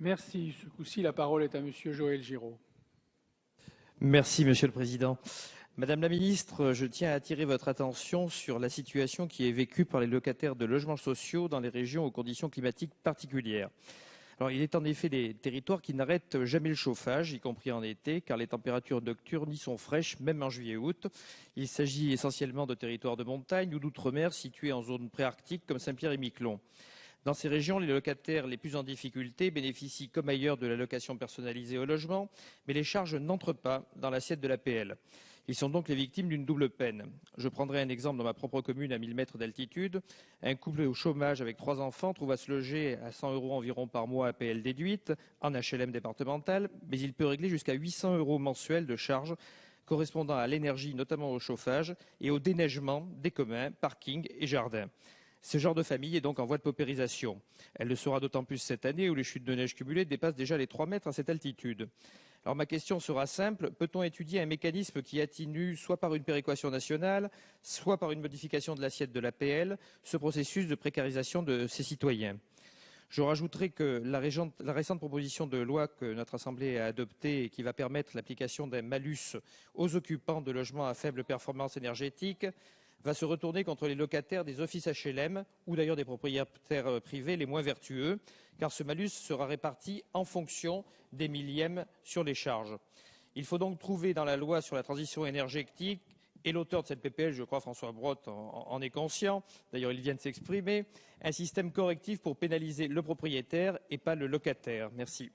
Merci. Ce coup-ci, la parole est à Monsieur Joël Giraud. Merci, Monsieur le Président. Madame la Ministre, je tiens à attirer votre attention sur la situation qui est vécue par les locataires de logements sociaux dans les régions aux conditions climatiques particulières. Alors, il est en effet des territoires qui n'arrêtent jamais le chauffage, y compris en été, car les températures nocturnes y sont fraîches, même en juillet-août. Il s'agit essentiellement de territoires de montagne ou d'outre-mer situés en zone préarctique comme Saint-Pierre-et-Miquelon. Dans ces régions, les locataires les plus en difficulté bénéficient comme ailleurs de l'allocation personnalisée au logement, mais les charges n'entrent pas dans l'assiette de l'APL. Ils sont donc les victimes d'une double peine. Je prendrai un exemple dans ma propre commune à 1000 mètres d'altitude. Un couple au chômage avec 3 enfants trouve à se loger à 100 € environ par mois APL déduite en HLM départemental, mais il peut régler jusqu'à 800 € mensuels de charges correspondant à l'énergie, notamment au chauffage, et au déneigement des communs, parkings et jardins. Ce genre de famille est donc en voie de paupérisation. Elle le sera d'autant plus cette année où les chutes de neige cumulées dépassent déjà les 3 mètres à cette altitude. Alors ma question sera simple, peut-on étudier un mécanisme qui atténue, soit par une péréquation nationale, soit par une modification de l'assiette de l'APL, ce processus de précarisation de ces citoyens? Je rajouterai que la récente proposition de loi que notre Assemblée a adoptée et qui va permettre l'application d'un malus aux occupants de logements à faible performance énergétique va se retourner contre les locataires des offices HLM ou d'ailleurs des propriétaires privés les moins vertueux, car ce malus sera réparti en fonction des millièmes sur les charges. Il faut donc trouver dans la loi sur la transition énergétique, et l'auteur de cette PPL, je crois François Brotte, en est conscient, d'ailleurs il vient de s'exprimer, un système correctif pour pénaliser le propriétaire et pas le locataire. Merci.